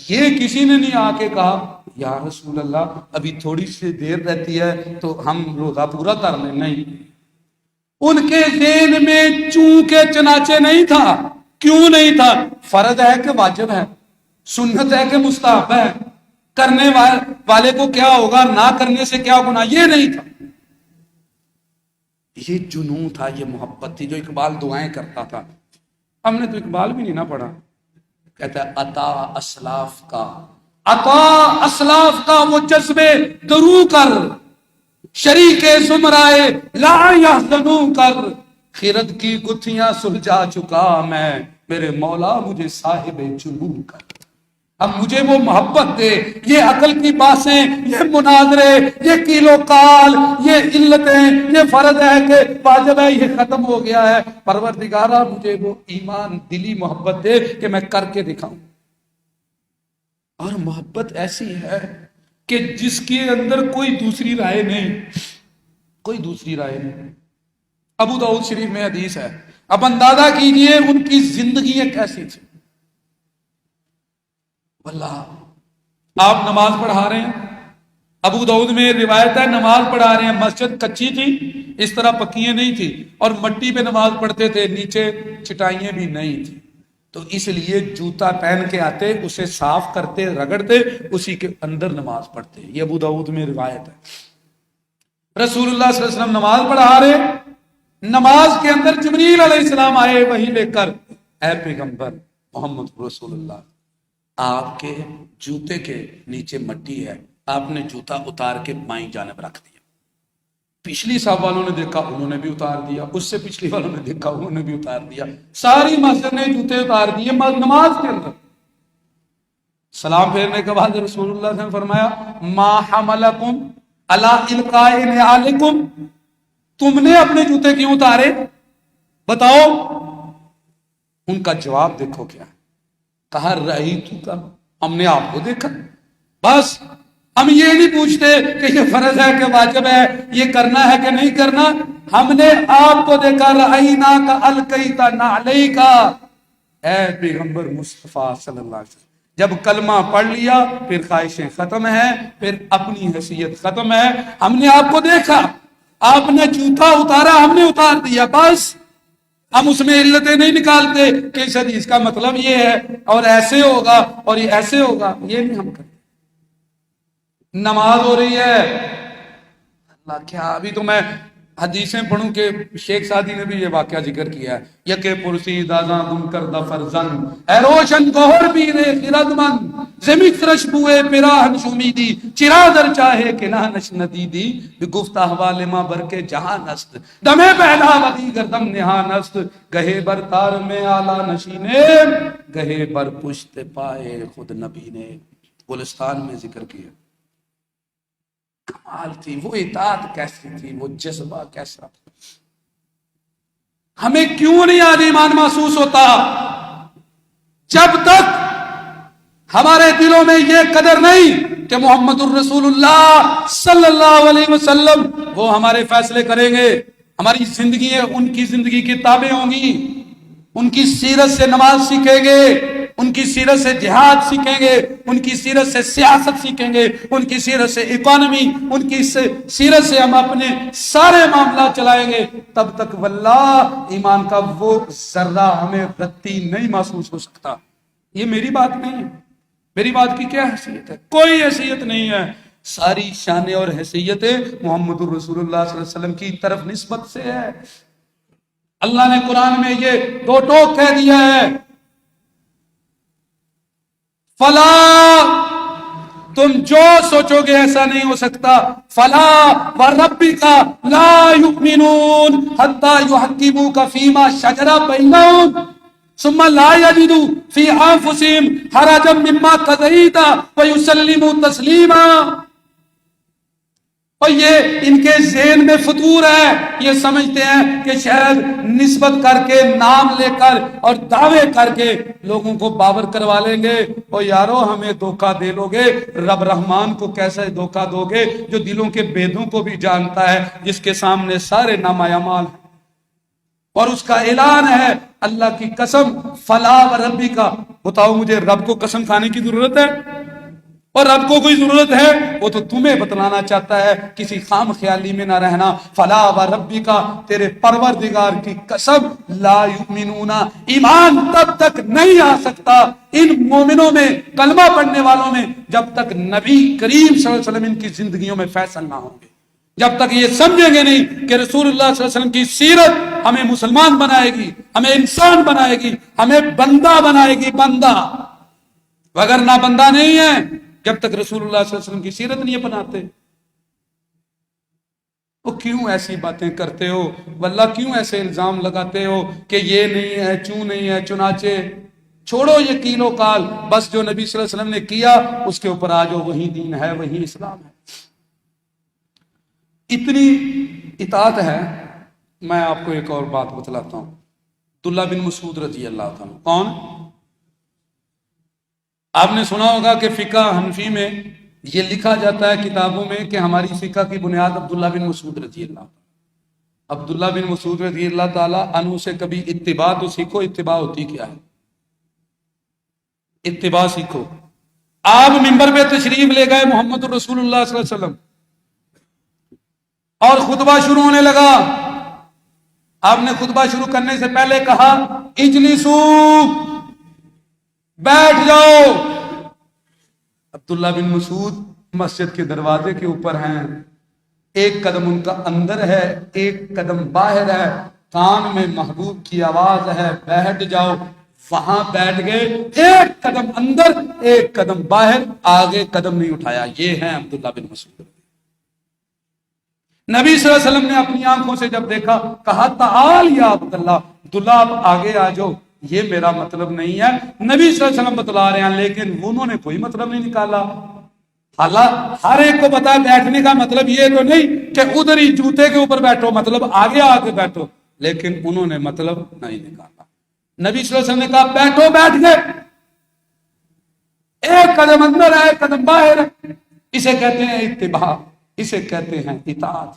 یہ کسی نے نہیں آ کے کہا یا رسول اللہ ابھی تھوڑی سی دیر رہتی ہے تو ہم روزہ پورا کر لیں، نہیں۔ ان کے ذہن میں چونکہ چنانچہ نہیں تھا۔ کیوں نہیں تھا؟ فرض ہے کہ واجب ہے، سنت ہے کہ مستحب ہے، کرنے والے کو کیا ہوگا، نہ کرنے سے کیا گناہ، یہ نہیں تھا۔ یہ جنون تھا، یہ محبت تھی، جو اقبال دعائیں کرتا تھا۔ ہم نے تو اقبال بھی نہیں نہ پڑھا، کہتا ہے عطا اسلاف کا وہ جذبے درو کر، شریک زمرائے لا یحزنوں کر، خرد کی گتھیاں سلجھا چکا میں، میرے مولا مجھے صاحب جنون کر۔ اب مجھے وہ محبت دے، یہ عقل کی باتیں، یہ مناظرے، یہ کیل و کال، یہ علتیں، یہ فرض ہے کہ واجب ہے، یہ ختم ہو گیا ہے۔ پروردگارہ مجھے وہ ایمان دلی محبت دے کہ میں کر کے دکھاؤں۔ اور محبت ایسی ہے کہ جس کے اندر کوئی دوسری رائے نہیں، کوئی دوسری رائے نہیں۔ ابو داؤد شریف میں حدیث ہے، اب اندازہ کیجئے ان کی زندگیاں کیسی تھی۔ واللہ آپ نماز پڑھا رہے ہیں، ابو داؤد میں روایت ہے نماز پڑھا رہے ہیں، مسجد کچی تھی، اس طرح پکیاں نہیں تھی، اور مٹی پہ نماز پڑھتے تھے، نیچے چٹائیاں بھی نہیں تھی، تو اس لیے جوتا پہن کے آتے، اسے صاف کرتے، رگڑتے، اسی کے اندر نماز پڑھتے۔ یہ ابو داؤد میں روایت ہے۔ رسول اللہ صلی اللہ علیہ وسلم نماز پڑھا رہے، نماز کے اندر جبریل علیہ السلام آئے وہی لے کر، اے پیغمبر محمد رسول اللہ، آپ کے جوتے کے نیچے مٹی ہے، آپ نے جوتا اتار کے بائیں جانب رکھ دیا۔ پچھلی صاحب والوں نے دیکھا، انہوں نے بھی اتار دیا، اس سے پچھلی والوں نے دیکھا، انہوں نے بھی اتار دیا، ساری مسجد نے جوتے اتار دیے نماز کے اندر۔ سلام پھیرنے کے بعد رسول اللہ نے فرمایا ما حملکم علی القاء نعالکم، تم نے اپنے جوتے کیوں اتارے، بتاؤ۔ ان کا جواب دیکھو کیا، کہا رأیتو کا، ہم نے آپ کو دیکھا، بس ہم یہ نہیں پوچھتے کہ یہ فرض ہے کہ واجب ہے، یہ کرنا ہے کہ نہیں کرنا، ہم نے آپ کو دیکھا، رأینا کا القیت نعلیک، اے پیغمبر مصطفیٰ صلی اللہ علیہ وسلم، جب کلمہ پڑھ لیا پھر خواہشیں ختم ہیں، پھر اپنی حیثیت ختم ہے، ہم نے آپ کو دیکھا، آپ نے جوتا اتارا، ہم نے اتار دیا، بس ہم اس میں علتیں نہیں نکالتے کہ اس حدیث کا مطلب یہ ہے اور ایسے ہوگا اور یہ ایسے ہوگا، یہ نہیں ہم کرتے۔ نماز ہو رہی ہے، اللہ کیا، ابھی تو میں حدیثیں پڑھوں کہ شیخ سعدی نے بھی یہ واقعہ ذکر کیا ہے، یکے پرسی دازاں گم کردہ فرزن، اے روشن گوھر بیرے خرد من، زمک رش بوئے پیراہن شمیدی، چرا در چاہے کہ نہ نش ندیدی، بگفت احوال ما بر کے جہاں نست، دمے پہلا ودی گردم نہا نست، گہے بر تار میں آلہ نشینے، گہے بر پشت پائے خود نبی نے۔ گلستان میں ذکر کیا، کمال تھی وہ اطاعت، کیسی تھی وہ جذبہ، کیسا تھا۔ ہمیں کیوں نہیں آج ایمان محسوس ہوتا؟ جب تک ہمارے دلوں میں یہ قدر نہیں کہ محمد الرسول اللہ صلی اللہ علیہ وسلم وہ ہمارے فیصلے کریں گے، ہماری زندگی ان کی زندگی کی تابع ہوں گی، ان کی سیرت سے نماز سیکھیں گے، ان کی سیرت سے جہاد سیکھیں گے، ان کی سیرت سے سیاست سیکھیں گے، ان کی سیرت سے اکانومی، ان کی سیرت سے ہم اپنے سارے معاملات چلائیں گے، تب تک واللہ ایمان کا وہ ذرہ ہمیں رتی نہیں محسوس ہو سکتا۔ یہ میری بات نہیں ہے، میری بات کی کیا حیثیت ہے؟ کوئی حیثیت نہیں ہے، ساری شانیں اور حیثیتیں محمد الرسول اللہ صلی اللہ علیہ وسلم کی طرف نسبت سے ہے۔ اللہ نے قرآن میں یہ دو ٹوک کہہ دیا ہے، فلا، تم جو سوچو گے ایسا نہیں ہو سکتا، فلا وربک لا یؤمنون حتی یحکموک فیما شجر بینہم ثم لا یجدوا فی انفسہم حرجا مما قضیت ویسلموا تسلیما۔ اور یہ ان کے ذہن میں فطور ہے، یہ سمجھتے ہیں کہ شاید نسبت کر کے، نام لے کر اور دعوے کر کے لوگوں کو باور کروا لیں گے۔ اور یارو ہمیں دھوکہ دے لو گے، رب رحمان کو کیسے دھوکہ دو گے جو دلوں کے بیدوں کو بھی جانتا ہے، جس کے سامنے سارے نامعمال ہیں، اور اس کا اعلان ہے اللہ کی قسم، فلا وربی کا، بتاؤ مجھے رب کو قسم کھانے کی ضرورت ہے؟ اور رب کو کوئی ضرورت ہے؟ وہ تو تمہیں بتلانا چاہتا ہے، کسی خام خیالی میں نہ رہنا۔ فلا وربک، تیرے پروردگار کی قسم، لا یؤمنون، ایمان تب تک نہیں آ سکتا ان مومنوں میں، کلمہ پڑھنے والوں میں، جب تک نبی کریم صلی اللہ علیہ وسلم ان کی زندگیوں میں فیصل نہ ہوں گے، جب تک یہ سمجھیں گے نہیں کہ رسول اللہ صلی اللہ علیہ وسلم کی سیرت ہمیں مسلمان بنائے گی، ہمیں انسان بنائے گی، ہمیں بندہ بنائے گی، بندہ، وگرنہ بندہ نہیں ہے جب تک رسول اللہ صلی اللہ علیہ وسلم کی سیرت نہیں بناتے۔ وہ کیوں ایسی باتیں کرتے ہو واللہ، کیوں ایسے الزام لگاتے ہو کہ یہ نہیں ہے، چوں نہیں ہے، چنانچہ چھوڑو یہ کیل و کال، بس جو نبی صلی اللہ علیہ وسلم نے کیا اس کے اوپر آ جاؤ، وہی دین ہے، وہی اسلام ہے۔ اتنی اطاعت ہے، میں آپ کو ایک اور بات بتلاتا ہوں۔ عبداللہ بن مسعود رضی اللہ عنہ، کون؟ آپ نے سنا ہوگا کہ فقہ حنفی میں یہ لکھا جاتا ہے کتابوں میں کہ ہماری فقہ کی بنیاد عبداللہ بن مسعود رضی اللہ عنہ۔ عبداللہ بن مسعود رضی اللہ تعالیٰ عنہ سے کبھی اتباع تو سیکھو، اتباع ہوتی کیا ہے، اتباع سیکھو۔ آپ منبر پہ تشریف لے گئے محمد رسول اللہ صلی اللہ علیہ وسلم، اور خطبہ شروع ہونے لگا۔ آپ نے خطبہ شروع کرنے سے پہلے کہا اجلسو، بیٹھ جاؤ۔ عبداللہ بن مسعود مسجد کے دروازے کے اوپر ہیں، ایک قدم ان کا اندر ہے، ایک قدم باہر ہے، کان میں محبوب کی آواز ہے بیٹھ جاؤ، وہاں بیٹھ گئے، ایک قدم اندر ایک قدم باہر، آگے قدم نہیں اٹھایا۔ یہ ہے عبداللہ بن مسعود۔ نبی صلی اللہ علیہ وسلم نے اپنی آنکھوں سے جب دیکھا، کہا تعال یا عبداللہ، عبداللہ آپ آگے آ جاؤ، یہ میرا مطلب نہیں ہے۔ نبی صلی اللہ علیہ وسلم بتلا رہے ہیں، لیکن انہوں نے کوئی مطلب نہیں نکالا۔ حالانکہ ہر ایک کو پتا ہے بیٹھنے کا مطلب یہ تو نہیں کہ ادھر ہی جوتے کے اوپر بیٹھو، مطلب آگے آگے بیٹھو، لیکن انہوں نے مطلب نہیں نکالا۔ نبی صلی اللہ علیہ وسلم نے کہا بیٹھو، بیٹھ گئے، ایک قدم اندر ہے ایک قدم باہر ہے۔ اسے کہتے ہیں اتباع، اسے کہتے ہیں اطاعت۔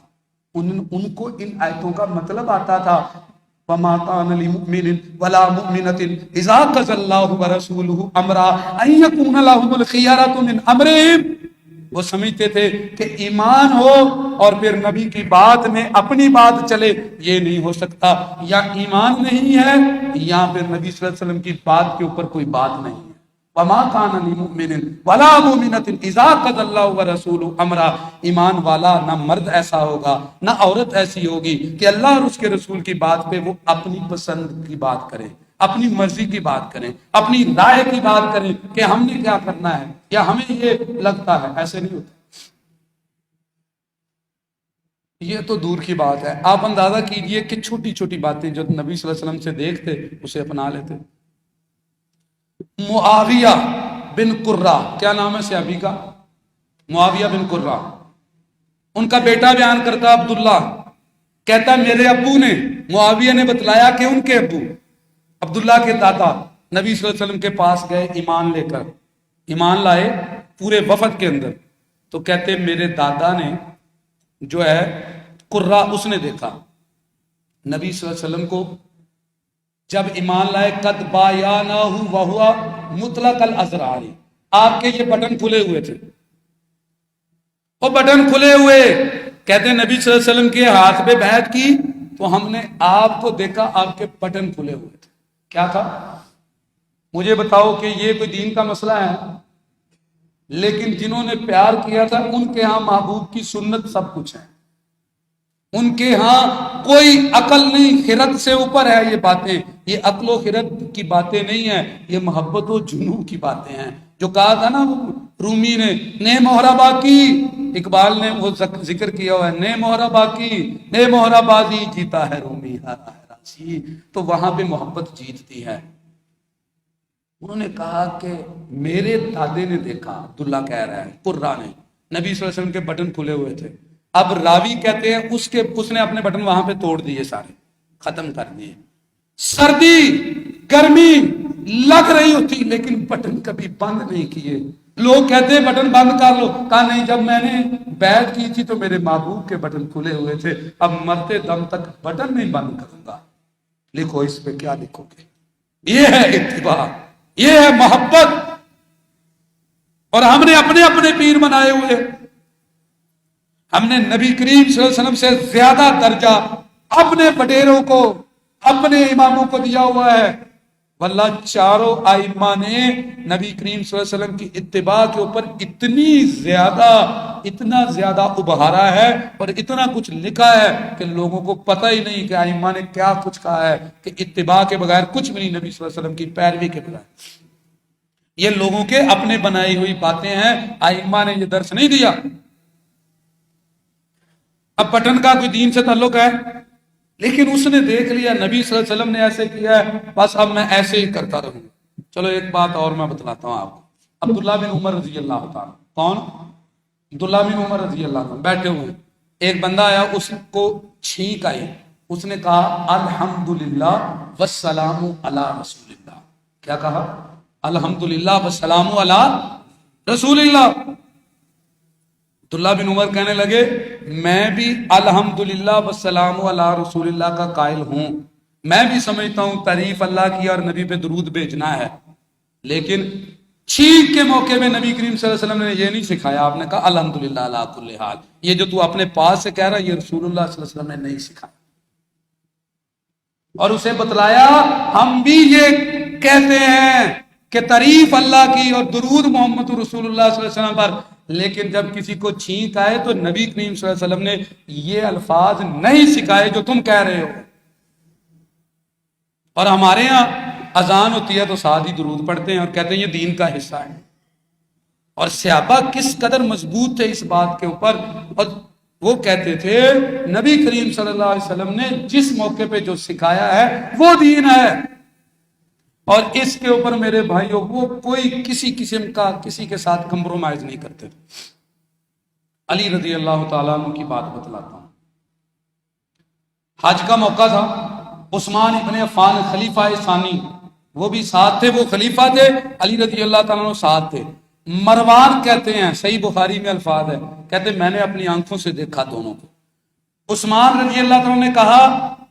ان کو ان آیتوں کا مطلب آتا تھا، وَمَا كَانَ لِمُؤْمِنٍ وَلَا مُؤْمِنَةٍ إِذَا قَضَى اللَّهُ وَرَسُولُهُ أَمْرًا أَن يَكُونَ لَهُمُ الْخِيَرَةُ مِنْ أَمْرِهِمْ۔ وہ سمجھتے تھے کہ ایمان ہو اور پھر نبی کی بات میں اپنی بات چلے، یہ نہیں ہو سکتا۔ یا ایمان نہیں ہے یا پھر نبی صلی اللہ علیہ وسلم کی بات کے اوپر کوئی بات نہیں ہے۔ وَمَا كَانَ لِمُؤْمِنٍ وَلَا مُؤْمِنَةٍ إِذَا قَضَى اللَّهُ وَرَسُولُهُ أَمْرًا۔ ایمان والا نہ مرد ایسا ہوگا نہ عورت ایسی ہوگی کہ اللہ اور اس کے رسول کی بات پہ وہ اپنی پسند کی بات کرے، اپنی مرضی کی بات کریں، اپنی رائے کی بات کریں کہ ہم نے کیا کرنا ہے یا ہمیں یہ لگتا ہے۔ ایسے نہیں ہوتا، یہ تو دور کی بات ہے۔ آپ اندازہ کیجئے کہ چھوٹی چھوٹی باتیں جو نبی صلی اللہ علیہ وسلم سے دیکھتے اسے اپنا لیتے۔ معاویہ بن قرہ، کیا نام ہے صحابی کا؟ معاویہ بن قرہ۔ ان کا بیٹا بیان کرتا عبداللہ، کہتا میرے ابو نے، معاویہ نے بتلایا کہ ان کے ابو عبداللہ کے دادا نبی صلی اللہ علیہ وسلم کے پاس گئے ایمان لے کر، ایمان لائے پورے وفد کے اندر، تو کہتے میرے دادا نے جو ہے قرہ، اس نے دیکھا نبی صلی اللہ علیہ وسلم کو جب ایمان لائے، قد بایانہ وہوا مطلق الازرار، آپ کے یہ بٹن کھلے ہوئے تھے، وہ بٹن کھلے ہوئے، کہتے نبی صلی اللہ علیہ وسلم کے ہاتھ پہ بیعت کی تو ہم نے آپ کو دیکھا، آپ کے بٹن کھلے ہوئے تھے۔ کیا تھا؟ مجھے بتاؤ کہ یہ کوئی دین کا مسئلہ ہے، لیکن جنہوں نے پیار کیا تھا ان کے ہاں محبوب کی سنت سب کچھ ہے، ان کے ہاں کوئی عقل نہیں، خرد سے اوپر ہے یہ باتیں، یہ عقل و خرد کی باتیں نہیں ہیں، یہ محبت و جنون کی باتیں ہیں۔ جو کہا تھا نا رومی نے، نے مہرہ باقی، اقبال نے وہ ذکر کیا ہوا ہے، نے مہرہ باقی نے مہرہ بازی، جیتا ہے رومی ہارا ہے راضی، تو وہاں پہ محبت جیتتی ہے۔ انہوں نے کہا کہ میرے دادے نے دیکھا، عبداللہ کہہ رہا ہے، قرہ نے، نبی صلی اللہ علیہ وسلم کے بٹن کھلے ہوئے تھے۔ اب راوی کہتے ہیں اس نے اپنے بٹن وہاں پہ توڑ دیے، سارے ختم کر دیے۔ سردی گرمی لگ رہی ہوتی لیکن بٹن کبھی بند نہیں کیے۔ لوگ کہتے ہیں بٹن بند کر لو، کہا نہیں، جب میں نے بیعت کی تھی تو میرے محبوب کے بٹن کھلے ہوئے تھے، اب مرتے دم تک بٹن نہیں بند کروں گا۔ لکھو اس پہ کیا لکھو گے؟ یہ ہے اتباع، یہ ہے محبت۔ اور ہم نے اپنے اپنے پیر بنائے ہوئے، ہم نے نبی کریم صلی اللہ علیہ وسلم سے زیادہ درجہ اپنے وڈیروں کو، اپنے اماموں کو دیا ہوا ہے۔ واللہ چاروں ائمہ نے نبی کریم صلی اللہ علیہ وسلم کی اتباع کے اوپر اتنا زیادہ ابھارا ہے اور اتنا کچھ لکھا ہے کہ لوگوں کو پتہ ہی نہیں کہ ائمہ نے کیا کچھ کہا ہے، کہ اتباع کے بغیر کچھ بھی نہیں، نبی صلی اللہ علیہ وسلم کی پیروی کے بغیر۔ یہ لوگوں کے اپنے بنائی ہوئی باتیں ہیں، ائمہ نے یہ درس نہیں دیا۔ اب بٹن کا کوئی دین سے تعلق ہے، لیکن اس نے دیکھ لیا نبی صلی اللہ علیہ وسلم نے ایسے کیا ہے، بس اب میں ایسے ہی کرتا رہوں۔ چلو ایک بات اور میں بتلاتا ہوں آپ کو۔ عبداللہ بن عمر رضی اللہ تعالیٰ، کون؟ عبداللہ بن عمر رضی اللہ تعالیٰ بیٹھے ہوئے، ایک بندہ آیا، اس کو چھینک آئی، اس نے کہا الحمدللہ والسلام علی رسول اللہ۔ کیا کہا؟ الحمدللہ والسلام علی رسول اللہ. عبداللہ بن عمر کہنے لگے میں بھی الحمدللہ والسلام علی رسول اللہ کا قائل ہوں، میں بھی سمجھتا ہوں تعریف اللہ کی اور نبی پہ درود بھیجنا ہے، لیکن چھینک کے موقع میں نبی کریم صلی اللہ علیہ وسلم نے یہ نہیں سکھایا. آپ نے کہا الحمدللہ علی کل حال. یہ جو تو اپنے پاس سے کہہ رہا یہ رسول اللہ صلی اللہ علیہ وسلم نے نہیں سکھایا. اور اسے بتلایا ہم بھی یہ کہتے ہیں کہ تعریف اللہ کی اور درود محمد رسول اللہ صلی اللہ علیہ وسلم پر، لیکن جب کسی کو چھینک آئے تو نبی کریم صلی اللہ علیہ وسلم نے یہ الفاظ نہیں سکھائے جو تم کہہ رہے ہو. اور ہمارے ہاں اذان ہوتی ہے تو ساتھ ہی درود پڑھتے ہیں اور کہتے ہیں یہ دین کا حصہ ہے. اور صحابہ کس قدر مضبوط تھے اس بات کے اوپر، اور وہ کہتے تھے نبی کریم صلی اللہ علیہ وسلم نے جس موقع پہ جو سکھایا ہے وہ دین ہے. اور اس کے اوپر میرے بھائیوں وہ کوئی کسی قسم کا کسی کے ساتھ کمپرومائز نہیں کرتے تھے. علی رضی اللہ تعالیٰ عنہ کی بات بتلاتا ہوں. حج کا موقع تھا، عثمان ابن عفان خلیفہ ثانی وہ بھی ساتھ تھے، وہ خلیفہ تھے، علی رضی اللہ تعالیٰ عنہ ساتھ تھے. مروان کہتے ہیں، صحیح بخاری میں الفاظ ہے، کہتے ہیں میں نے اپنی آنکھوں سے دیکھا دونوں کو. عثمان رضی اللہ تعالیٰ نے کہا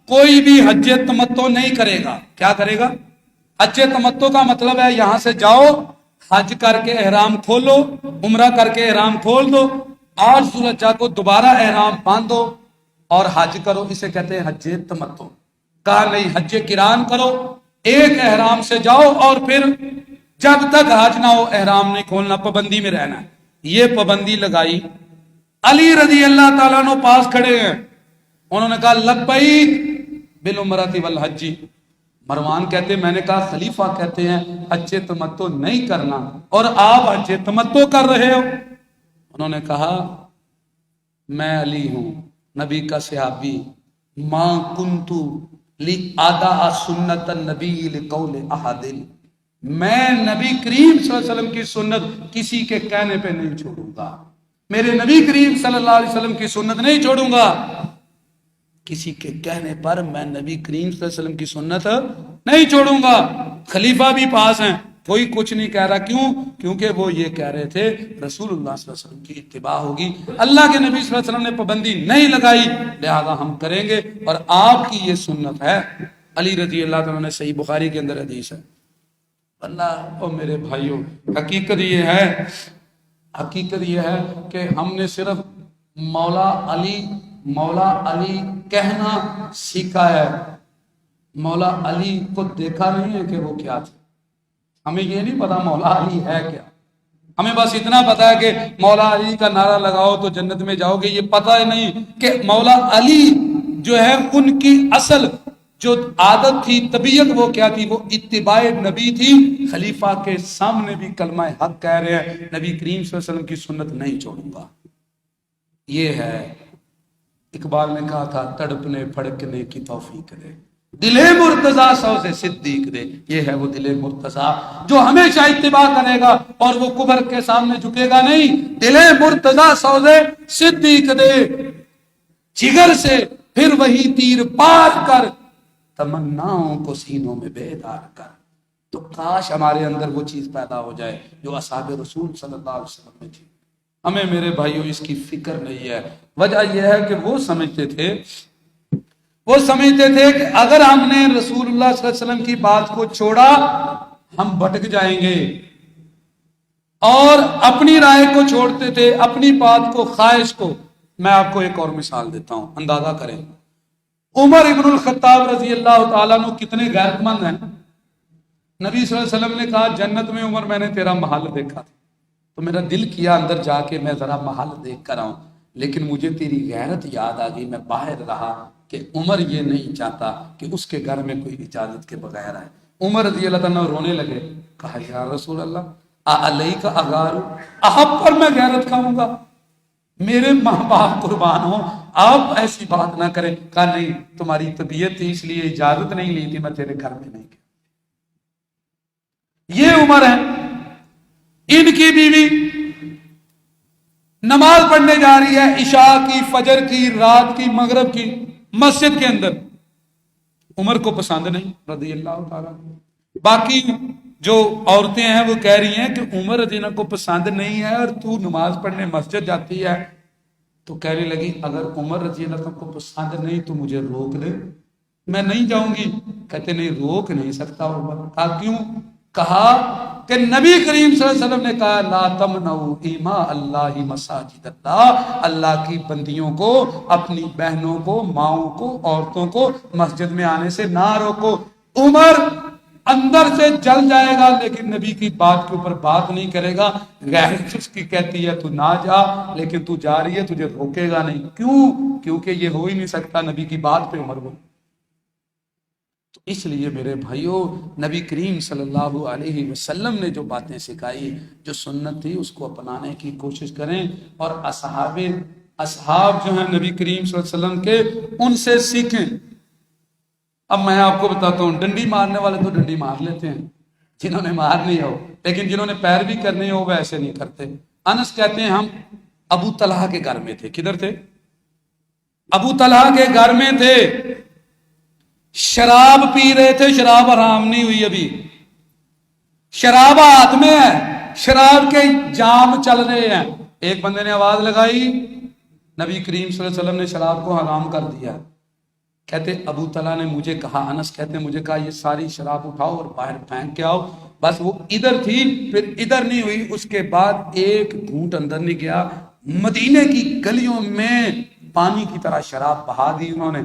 کوئی بھی حج تمتع نہیں کرے گا. کیا کرے گا؟ حج تمتع کا مطلب ہے یہاں سے جاؤ، حج کر کے احرام کھولو، عمرہ کر کے احرام کھول دو، 8 ذو الحجہ کو دوبارہ احرام باندھو اور حج کرو. اسے کہتے ہیں حج تمتع. کہا نہیں، حج قران کرو، ایک احرام سے جاؤ اور پھر جب تک حج نہ ہو احرام نہیں کھولنا، پابندی میں رہنا ہے. یہ پابندی لگائی. علی رضی اللہ تعالیٰ عنہ پاس کھڑے ہیں، انہوں نے کہا لبیک بالعمرۃ والحج. مروان کہتے ہیں میں نے کہا خلیفہ کہتے ہیں حج تمتع نہیں کرنا اور آپ حج تمتع کر رہے ہو. انہوں نے کہا میں علی ہوں، نبی کا صحابی، ما کنت لأدع سنت النبی لقول احد، میں نبی کریم صلی اللہ علیہ وسلم کی سنت کسی کے کہنے پہ نہیں چھوڑوں گا. میرے نبی کریم صلی اللہ علیہ وسلم کی سنت نہیں چھوڑوں گا. کسی کے کہنے پر میں نبی کریم صلی اللہ علیہ وسلم کی سنت نہیں چھوڑوں گا. خلیفہ بھی پاس ہیں، کوئی کچھ نہیں کہہ رہا. کیوں؟ کیونکہ وہ یہ کہہ رہے تھے رسول اللہ صلی اللہ علیہ وسلم کی اتباع ہوگی، اللہ کے نبی صلی اللہ علیہ وسلم نے پابندی نہیں لگائی لہذا ہم کریں گے اور آپ کی یہ سنت ہے. علی رضی اللہ تعالیٰ نے صحیح بخاری کے اندر حدیث ہے. اللہ او میرے بھائیوں، حقیقت یہ ہے کہ ہم نے صرف مولا علی کہنا سیکھا ہے، مولا علی کو دیکھا نہیں ہے کہ وہ کیا تھے. ہمیں یہ نہیں پتا مولا علی ہے کیا، ہمیں بس اتنا پتا ہے کہ مولا علی کا نعرہ لگاؤ تو جنت میں جاؤ گے. یہ پتا ہے نہیں کہ مولا علی جو ہے ان کی اصل جو عادت تھی، طبیعت وہ کیا تھی، وہ اتباع نبی تھی. خلیفہ کے سامنے بھی کلمہ حق کہہ رہے ہیں نبی کریم صلی اللہ علیہ وسلم کی سنت نہیں چھوڑوں گا. یہ ہے اقبال نے کہا تھا تڑپنے پھڑکنے کی توفیق دے، دل مرتضیٰ سوز صدیق دے. یہ ہے وہ دل مرتضیٰ جو ہمیشہ اتباع کرے گا اور وہ کفر کے سامنے جھکے گا نہیں. دل مرتضیٰ سوز صدیق دے، جگر سے پھر وہی تیر پار کر، تمناؤں کو سینوں میں بیدار کر. تو کاش ہمارے اندر وہ چیز پیدا ہو جائے جو اصحاب رسول صلی اللہ علیہ وسلم میں تھی. ہمیں میرے بھائیوں اس کی فکر نہیں ہے. وجہ یہ ہے کہ وہ سمجھتے تھے کہ اگر ہم نے رسول اللہ صلی اللہ علیہ وسلم کی بات کو چھوڑا ہم بھٹک جائیں گے، اور اپنی رائے کو چھوڑتے تھے، اپنی بات کو، خواہش کو. میں آپ کو ایک اور مثال دیتا ہوں، اندازہ کریں. عمر ابن الخطاب رضی اللہ تعالیٰ عنہ کتنے غیرت مند ہیں. نبی صلی اللہ علیہ وسلم نے کہا جنت میں عمر میں نے تیرا محل دیکھا تھا تو میرا دل کیا اندر جا کے میں ذرا محل دیکھ کر آؤں، لیکن مجھے تیری غیرت یاد آ گئی، میں باہر رہا کہ عمر یہ نہیں چاہتا کہ اس کے گھر میں کوئی اجازت کے بغیر آئے. عمر رضی اللہ تعالیٰ رونے لگے. کہا یا رسول اللہ علیہ کا اغار، آپ پر میں غیرت کھاؤں گا؟ میرے ماں باپ قربان ہوں، آپ ایسی بات نہ کریں. کہا نہیں، تمہاری طبیعت تھی اس لیے اجازت نہیں لی تھی، میں تیرے گھر میں نہیں گیا. یہ عمر ہے. ان کی بیوی نماز پڑھنے جا رہی ہے، عشاء کی، فجر کی، رات کی، مغرب کی، مسجد کے اندر. عمر کو پسند نہیں رضی اللہ تعالیٰ. باقی جو عورتیں ہیں وہ کہہ رہی ہیں کہ عمر رضی اللہ کو پسند نہیں ہے اور تو نماز پڑھنے مسجد جاتی ہے، تو کہنے لگی اگر عمر رضی اللہ کو پسند نہیں تو مجھے روک دے، میں نہیں جاؤں گی۔ کہتے نہیں، روک نہیں سکتا عمر۔ کہا کیوں؟ کہا کہ نبی کریم صلی اللہ علیہ وسلم نے کہا لا تمنعوا اماء اللہ مساجد اللہ، اللہ کی بندیوں کو، اپنی بہنوں کو، ماؤں کو، عورتوں کو مسجد میں آنے سے نہ روکو۔ عمر اندر سے جل جائے گا لیکن نبی کی بات کے اوپر بات نہیں کرے گا، غیرت اس کی کہتی ہے تو نہ جا، لیکن تو جا رہی ہے، تجھے روکے گا نہیں۔ کیوں؟ کیونکہ یہ ہو ہی نہیں سکتا نبی کی بات پہ عمر بول۔ تو اس لیے میرے بھائیوں، نبی کریم صلی اللہ علیہ وسلم نے جو باتیں سکھائی، جو سنت تھی، اس کو اپنانے کی کوشش کریں، اور اصحاب جو ہیں نبی کریم صلی اللہ علیہ وسلم کے، ان سے سیکھیں۔ اب میں آپ کو بتاتا ہوں، ڈنڈی مارنے والے تو ڈنڈی مار لیتے ہیں جنہوں نے مارنی ہو، لیکن جنہوں نے پیروی کرنی ہو وہ ایسے نہیں کرتے۔ انس کہتے ہیں ہم ابو طلحہ کے گھر میں تھے۔ کدھر تھے؟ ابو طلحہ کے گھر میں تھے، شراب پی رہے تھے، شراب حرام نہیں ہوئی ابھی، شراب ہاتھ میں ہے، شراب کے جام چل رہے ہیں۔ ایک بندے نے آواز لگائی، نبی کریم صلی اللہ علیہ وسلم نے شراب کو حرام کر دیا۔ کہتے ابو طلحہ نے مجھے کہا، انس کہتے ہیں مجھے کہا یہ ساری شراب اٹھاؤ اور باہر پھینک کے آؤ۔ بس وہ ادھر تھی، پھر ادھر نہیں ہوئی، اس کے بعد ایک گھونٹ اندر نہیں گیا، مدینے کی گلیوں میں پانی کی طرح شراب بہا دی انہوں نے،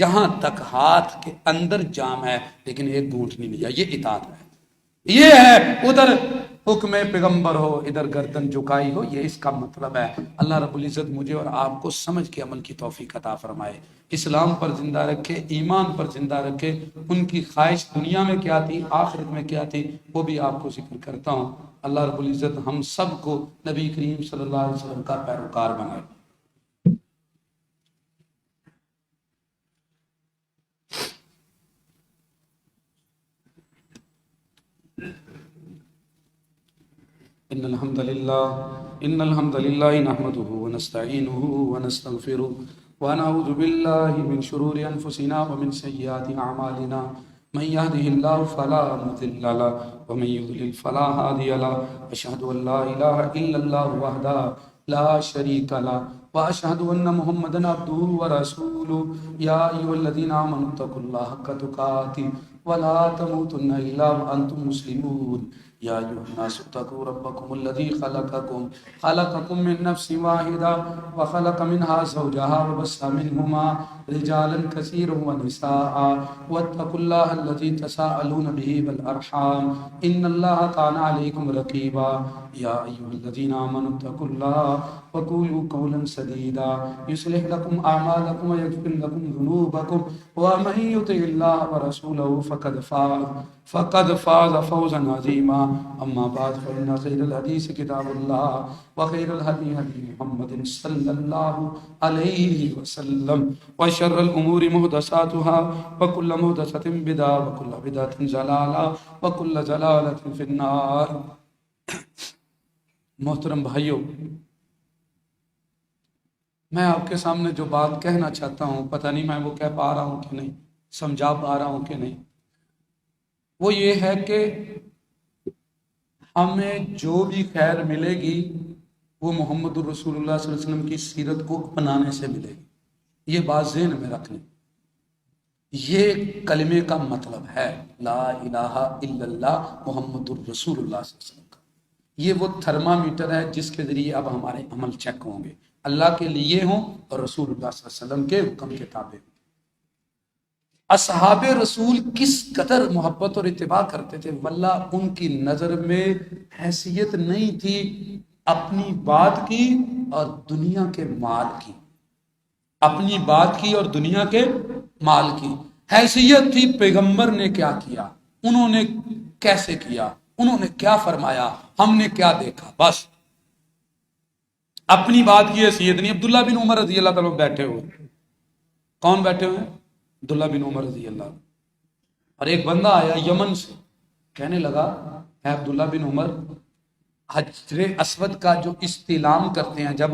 یہاں تک ہاتھ کے اندر جام ہے لیکن ایک گھونٹ نہیں لیا۔ یہ اطاعت ہے، یہ ہے ادھر حکم پیغمبر ہو، ادھر گردن جھکائی ہو، یہ اس کا مطلب ہے۔ اللہ رب العزت مجھے اور آپ کو سمجھ کے عمل کی توفیق عطا فرمائے، اسلام پر زندہ رکھے، ایمان پر زندہ رکھے۔ ان کی خواہش دنیا میں کیا تھی، آخرت میں کیا تھی، وہ بھی آپ کو ذکر کرتا ہوں۔ اللہ رب العزت ہم سب کو نبی کریم صلی اللہ علیہ وسلم کا پیروکار بنائے۔ ان الحمد للہ نحمده ونستعینه ونستغفره ونعوذ باللہ من شرور انفسنا ومن سیئات اعمالنا، من يهده الله فلا مضل له ومن يضلل فلا هادي له، اشهد ان لا اله الا الله وحده لا شريك له واشهد ان محمدا عبده ورسوله، يا ايها الذين امنوا اتقوا الله حق تقاته ولا تموتن الا وانتم مسلمون، يا أيها الناس اتقوا ربكم الذي خلقكم من نفس واحدة وخلق منها زوجها وبث منهما رجالا كثيرا ونساء، واتقوا الله الذي تساءلون به والأرحام إن الله كان عليكم رقيبا، يا أيها الذين آمنوا اتقوا الله وقولوا قولا سديدا يصلح لكم أعمالكم ويغفر لكم ذنوبكم، ومن يطع الله ورسوله فقد فاز فوزا عظيما، أما بعد فإن خير الحديث كتاب الله وخير الهدي هدي محمد صلى الله عليه وسلم، وشر الأمور محدثاتها وكل محدثة بدعة وكل بدعة ضلالة وكل ضلالة في النار۔ محترم بھائیوں، میں آپ کے سامنے جو بات کہنا چاہتا ہوں، پتہ نہیں میں وہ کہہ پا رہا ہوں کہ نہیں، سمجھا پا رہا ہوں کہ نہیں، وہ یہ ہے کہ ہمیں جو بھی خیر ملے گی وہ محمد الرسول اللہ صلی اللہ علیہ وسلم کی سیرت کو اپنانے سے ملے گی۔ یہ بات ذہن میں رکھ لیں، یہ کلمے کا مطلب ہے لا الہ الا اللہ محمد الرسول اللہ صلی اللہ علیہ وسلم کا۔ یہ وہ تھرمامیٹر ہے جس کے ذریعے اب ہمارے عمل چیک ہوں گے، اللہ کے لیے ہوں اور رسول اللہ صلی اللہ علیہ وسلم کے حکم کے تابع ہوں۔ اصحاب رسول کس قدر محبت اور اتباع کرتے تھے، واللہ ان کی نظر میں حیثیت نہیں تھی اپنی بات کی اور دنیا کے مال کی، اپنی بات کی اور دنیا کے مال کی حیثیت تھی پیغمبر نے کیا کیا، انہوں نے کیسے کیا، انہوں نے کیا فرمایا، ہم نے کیا دیکھا، بس اپنی بات کی حیثیت نہیں۔ عبداللہ بن عمر رضی اللہ تعالیٰ بیٹھے ہوئے، کون بیٹھے ہوئے؟ عبداللہ بن عمر رضی اللہ عنہ، اور ایک بندہ آیا یمن سے، کہنے لگا اے عبداللہ بن عمر، حجر اسود کا جو استلام کرتے ہیں، جب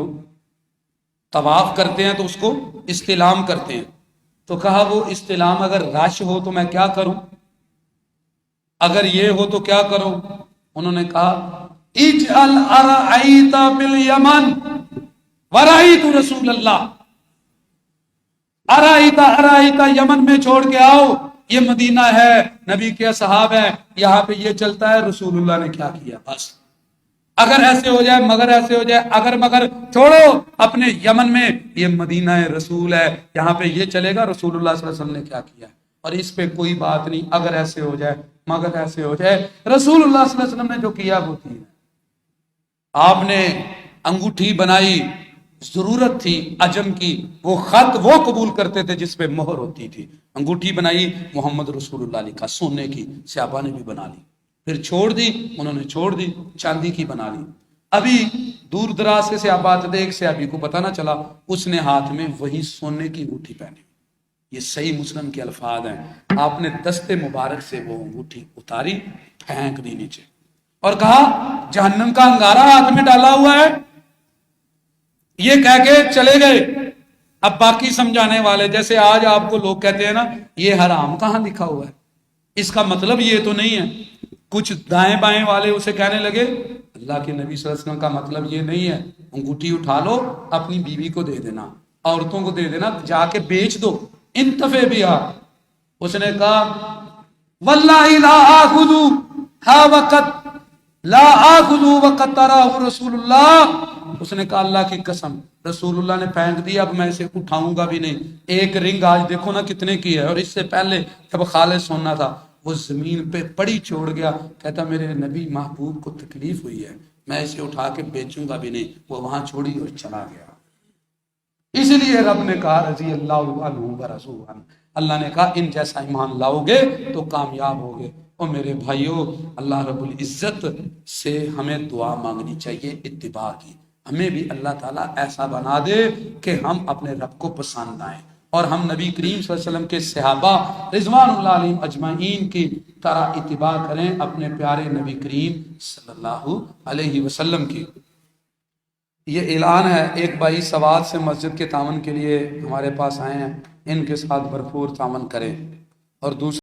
طواف کرتے ہیں تو اس کو استلام کرتے ہیں، تو کہا وہ استلام اگر رش ہو تو میں کیا کروں؟ اگر یہ ہو تو کیا کرو؟ انہوں نے کہا اجعل ارأیت بالیمن ورأیت رسول اللہ، ارأیت یمن میں چھوڑ کے آؤ، یہ مدینہ ہے، نبی کے اصحاب ہیں، یہاں پہ یہ چلتا ہے، رسول اللہ نے کیا کیا، بس اگر ایسے ہو جائے، مگر ایسے ہو جائے، اگر مگر چھوڑو، اپنے یمن میں یہ مدینہ رسول ہے، یہاں پہ یہ چلے گا، رسول اللہ صلی اللہ علیہ وسلم نے کیا کیا، اور اس پہ کوئی بات نہیں، اگر ایسے ہو جائے، مگر ایسے ہو جائے، رسول اللہ صلی اللہ علیہ وسلم نے جو کیا وہ کیا۔ آپ نے انگوٹھی بنائی، ضرورت تھی عجم کی، وہ خط وہ قبول کرتے تھے جس پہ مہر ہوتی تھی، انگوٹھی بنائی، محمد رسول اللہ لکھا، سونے کی، صحابہ نے بھی بنا لی، پھر چھوڑ دی، انہوں نے چھوڑ دی، چاندی کی بنا لی۔ ابھی دور دراز سے صحابہ تھے، ایک صحابی کو پتہ نہ چلا، اس نے ہاتھ میں وہی سونے کی انگوٹھی پہنی، یہ صحیح مسلم کے الفاظ ہیں، آپ نے دست مبارک سے وہ انگوٹھی اتاری، پھینک دی نیچے، اور کہا جہنم کا انگارہ ہاتھ میں ڈالا ہوا ہے، یہ کہہ کے چلے گئے۔ اب باقی سمجھانے والے، جیسے آج آپ کو لوگ کہتے ہیں نا یہ حرام کہاں لکھا ہوا ہے، اس کا مطلب یہ تو نہیں ہے، کچھ دائیں بائیں والے اسے کہنے لگے اللہ کے نبی صلی اللہ علیہ وسلم کا مطلب یہ نہیں ہے، انگوٹھی اٹھا لو، اپنی بیوی کو دے دینا، عورتوں کو دے دینا، جا کے بیچ دو، انتفع بہا۔ اس نے کہا واللہ لا آخذ ہا وقت لا آخذ وقت تراہ رسول اللہ، اس نے کہا اللہ کی قسم رسول اللہ نے پھینک دیا، اب میں اسے اٹھاؤں گا بھی نہیں۔ ایک رنگ آج دیکھو نا کتنے کی ہے، اور اس سے پہلے جب خالص سونا تھا وہ زمین پہ پڑی چھوڑ گیا، کہتا میرے نبی محبوب کو تکلیف ہوئی ہے، میں اسے اٹھا کے بیچوں گا بھی نہیں، وہ وہاں چھوڑی اور چلا گیا۔ اس لیے رب نے کہا رضی اللہ عنہ ورضوا عنہ، اللہ نے کہا ان جیسا ایمان لاؤ گے تو کامیاب ہوگے۔ اور میرے بھائیوں، اللہ رب العزت سے ہمیں دعا مانگنی چاہیے اتباع کی، ہمیں بھی اللہ تعالیٰ ایسا بنا دے کہ ہم اپنے رب کو پسند آئیں، اور ہم نبی کریم صلی اللہ علیہ وسلم کے صحابہ رضوان اللہ علیہم اجمعین کی طرح اتباع کریں اپنے پیارے نبی کریم صلی اللہ علیہ وسلم کی۔ یہ اعلان ہے، ایک بھائی سوات سے مسجد کے تعاون کے لیے ہمارے پاس آئے ہیں، ان کے ساتھ بھرپور تعاون کریں، اور دوسرے